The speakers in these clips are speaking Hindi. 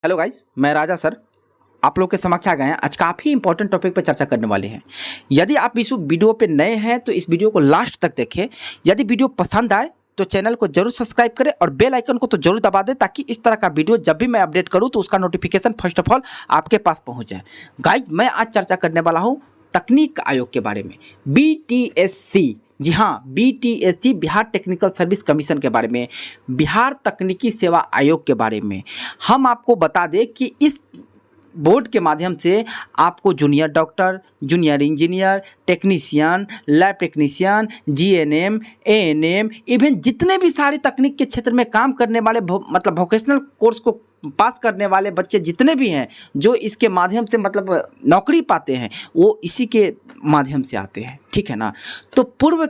हेलो गाइस, मैं राजा सर आप लोग के समक्ष आ गए हैं। आज काफ़ी इंपॉर्टेंट टॉपिक पर चर्चा करने वाले हैं। यदि आप इस वीडियो पे नए हैं तो इस वीडियो को लास्ट तक देखें। यदि वीडियो पसंद आए तो चैनल को जरूर सब्सक्राइब करें और बेल आइकन को तो जरूर दबा दें, ताकि इस तरह का वीडियो जब भी मैं अपडेट करूं तो उसका नोटिफिकेशन फर्स्ट ऑफ ऑल आपके पास पहुंच जाए। गाइस, मैं आज चर्चा करने वाला हूं तकनीक आयोग के बारे में, BTSC। जी हाँ, BTSC Bihar technical service commission के बारे में, बिहार तकनीकी सेवा आयोग के बारे में। हम आपको बता दें कि इस बोर्ड के माध्यम से आपको junior doctor, junior engineer, technician, lab technician, GNM, ANM, even जितने भी सारे तकनीक के क्षेत्र में काम करने वाले मतलब वोकेशनल कोर्स को पास करने वाले बच्चे जितने भी हैं, जो इसके माध्यम से मतलब नौकरी पाते हैं, वो इसी के माध्यम से आते हैं। ठीक है ना। तो पूर्व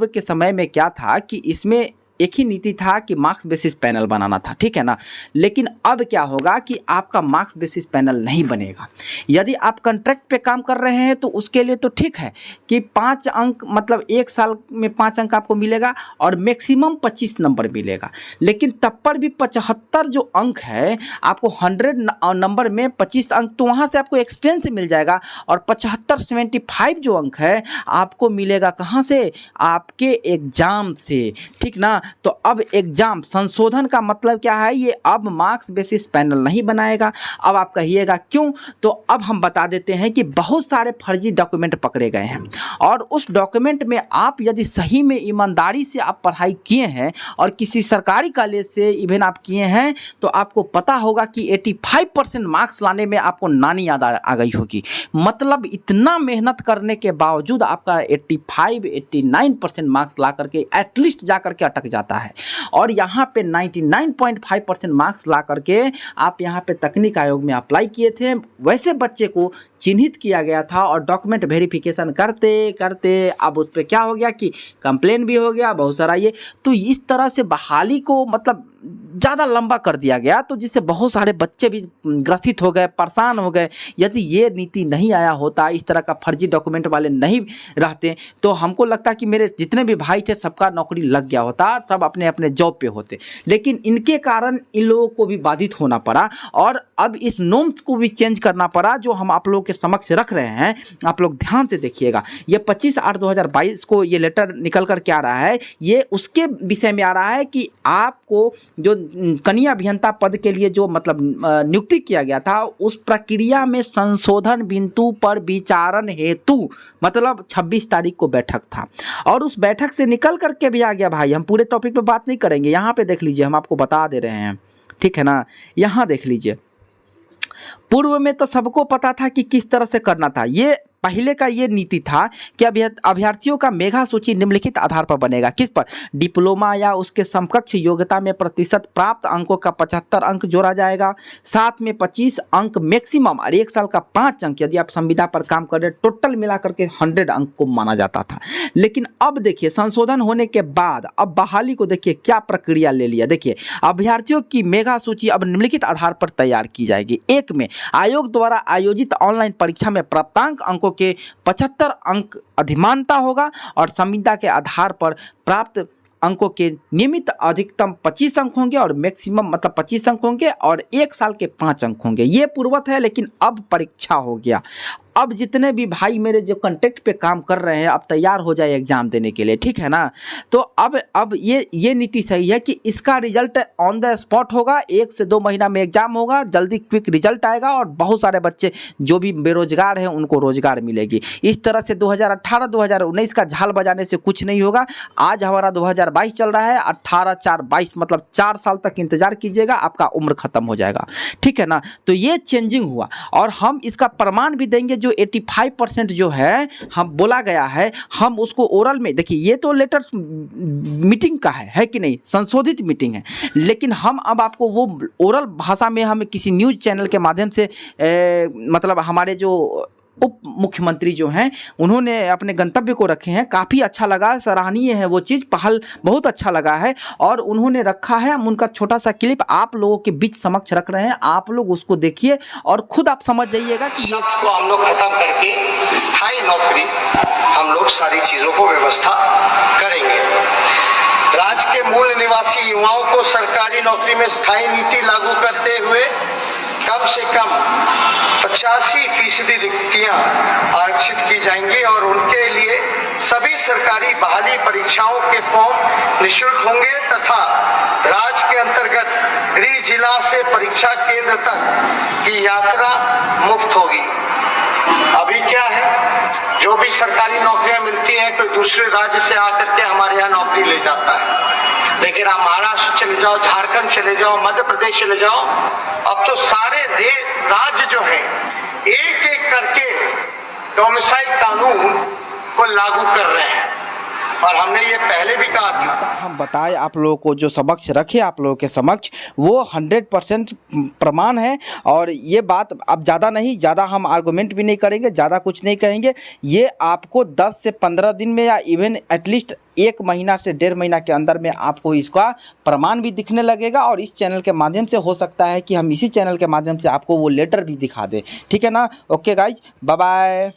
के समय में क्या था कि इसमें एक ही नीति था कि मार्क्स बेसिस पैनल बनाना था। ठीक है ना। लेकिन अब क्या होगा कि आपका मार्क्स बेसिस पैनल नहीं बनेगा। यदि आप कॉन्ट्रैक्ट पे काम कर रहे हैं तो उसके लिए तो ठीक है कि 5 अंक मतलब एक साल में 5 अंक आपको मिलेगा और मैक्सिमम 25 नंबर मिलेगा। लेकिन तब पर भी 75 जो अंक है, आपको 100 नंबर में 25 अंक तो वहाँ से आपको एक्सपीरियंस से मिल जाएगा, और 75 जो अंक है आपको मिलेगा कहाँ से? आपके एग्जाम से। ठीक ना। तो अब एग्जाम संशोधन का मतलब क्या है? ये अब मार्क्स बेसिस पैनल नहीं बनाएगा। अब आप कहिएगा क्यों? तो अब हम बता देते हैं कि बहुत सारे फर्जी डॉक्यूमेंट पकड़े गए हैं, और उस डॉक्यूमेंट में आप यदि सही में ईमानदारी से आप पढ़ाई किए हैं और किसी सरकारी कॉलेज से इवन आप किए हैं, तो आपको पता होगा कि 85% मार्क्स लाने में आपको नानी याद आ गई होगी। मतलब इतना मेहनत करने के बावजूद आपका 85-89% मार्क्स ला करके एटलीस्ट जा करके अटक जाता है, और यहाँ पे 99.5% मार्क्स ला करके आप यहाँ पे तकनीक आयोग में अप्लाई किए थे। वैसे बच्चे को चिन्हित किया गया था, और डॉक्यूमेंट वेरिफिकेशन करते करते अब उस पर क्या हो गया कि कंप्लेन भी हो गया बहुत सारा। ये तो इस तरह से बहाली को मतलब ज़्यादा लंबा कर दिया गया, तो जिससे बहुत सारे बच्चे भी ग्रसित हो गए, परेशान हो गए। यदि ये नीति नहीं आया होता, इस तरह का फर्जी डॉक्यूमेंट वाले नहीं रहते, तो हमको लगता कि मेरे जितने भी भाई थे सबका नौकरी लग गया होता, सब अपने अपने जॉब पे होते। लेकिन इनके कारण इन लोगों को भी बाधित होना पड़ा, और अब इस नॉर्म्स को भी चेंज करना पड़ा, जो हम आप लोगों के समक्ष रख रहे हैं। आप लोग ध्यान से देखिएगा, ये 25/8/2022 को ये लेटर निकल कर के आ रहा है। ये उसके विषय में आ रहा है कि आपको जो कनीय अभियंता पद के लिए जो मतलब नियुक्ति किया गया था, उस प्रक्रिया में संशोधन बिंदु पर विचारण हेतु मतलब 26 तारीख को बैठक था, और उस बैठक से निकल करके भी आ गया। भाई, हम पूरे टॉपिक पे बात नहीं करेंगे, यहाँ पे देख लीजिए, हम आपको बता दे रहे हैं। ठीक है ना। यहाँ देख लीजिए, पूर्व में तो सबको पता था कि किस तरह से करना था। ये पहले का ये नीति था कि अभ्यर्थियों का मेगा सूची निम्नलिखित आधार पर बनेगा। किस पर? डिप्लोमा या उसके समकक्ष योग्यता में प्रतिशत प्राप्त अंकों का 75 अंक जोड़ा जाएगा, साथ में 25 अंक मैक्सिमम, और 1 साल का 5 अंक यदि आप संविदा पर काम कर रहे, टोटल मिला करके 100 अंक को माना जाता था। लेकिन अब देखिए, संशोधन होने के बाद अब बहाली को देखिए क्या प्रक्रिया ले लिया। देखिए, अभ्यर्थियों की मेगा सूची अब निम्नलिखित आधार पर तैयार की जाएगी। 1 में आयोग द्वारा आयोजित ऑनलाइन परीक्षा में प्राप्तांक अंकों के 75 अंक अधिमानता होगा, और संविदा के आधार पर प्राप्त अंकों के नियमित अधिकतम 25 अंक होंगे, और मैक्सिमम मतलब 25 अंक होंगे, और 1 साल के 5 अंक होंगे। ये पूर्वत है, लेकिन अब परीक्षा हो गया। अब जितने भी भाई मेरे जो कॉन्ट्रैक्ट पे काम कर रहे हैं, अब तैयार हो जाए एग्जाम देने के लिए। ठीक है ना। तो अब ये नीति सही है कि इसका रिजल्ट ऑन द स्पॉट होगा। 1 से 2 महीना में एग्जाम होगा, जल्दी क्विक रिजल्ट आएगा, और बहुत सारे बच्चे जो भी बेरोजगार हैं उनको रोजगार मिलेगी। इस तरह से 2018-2019 का झाल बजाने से कुछ नहीं होगा। आज हमारा 2022 चल रहा है, 18/4/22 मतलब 4 साल तक इंतजार कीजिएगा, आपका उम्र खत्म हो जाएगा। ठीक है ना। तो ये चेंजिंग हुआ, और हम इसका प्रमाण भी देंगे। जो 85% जो है हम बोला गया है, हम उसको ओरल में देखिए, ये तो लेटर मीटिंग का है कि नहीं, संशोधित मीटिंग है। लेकिन हम अब आपको वो ओरल भाषा में हम किसी न्यूज़ चैनल के माध्यम से मतलब हमारे जो उप मुख्यमंत्री जो हैं उन्होंने अपने गंतव्य को रखे हैं। काफ़ी अच्छा लगा, सराहनीय है वो चीज़, पहल बहुत अच्छा लगा है, और उन्होंने रखा है। हम उनका छोटा सा क्लिप आप लोगों के बीच समक्ष रख रहे हैं, आप लोग उसको देखिए और खुद आप समझ जाइएगा कि शब्द को हम लोग खत्म करके स्थायी नौकरी हम लोग सारी चीज़ों को व्यवस्था करेंगे। राज्य के मूल निवासी युवाओं को सरकारी नौकरी में स्थायी नीति लागू करते हुए कम से कम 85% रिक्तियां आरक्षित की जाएंगी और उनके लिए सभी सरकारी बहाली परीक्षाओं के फॉर्म निःशुल्क होंगे तथा राज्य के अंतर्गत गृह जिला से परीक्षा केंद्र तक की यात्रा मुफ्त होगी। अभी क्या है, जो भी सरकारी नौकरियां मिलती हैं कोई दूसरे राज्य से आकर के हमारे यहाँ नौकरी ले जाता है, लेकिन आप महाराष्ट्र चले जाओ, झारखंड चले जाओ, मध्य प्रदेश चले जाओ, अब तो सारे राज्य जो हैं एक एक करके डोमिसाइल कानून को लागू कर रहे हैं। और हमने ये पहले भी कहा था, हम बताए आप लोगों को, जो समक्ष रखे आप लोगों के समक्ष, वो 100% प्रमाण है। और ये बात अब ज़्यादा हम आर्गूमेंट भी नहीं करेंगे, ज़्यादा कुछ नहीं कहेंगे। ये आपको 10 से 15 दिन में या इवन एटलीस्ट 1 महीना से 1.5 महीना के अंदर में आपको इसका प्रमाण भी दिखने लगेगा। और इस चैनल के माध्यम से हो सकता है कि हम इसी चैनल के माध्यम से आपको वो लेटर भी दिखा दें। ठीक है ना? Okay guys, bye bye.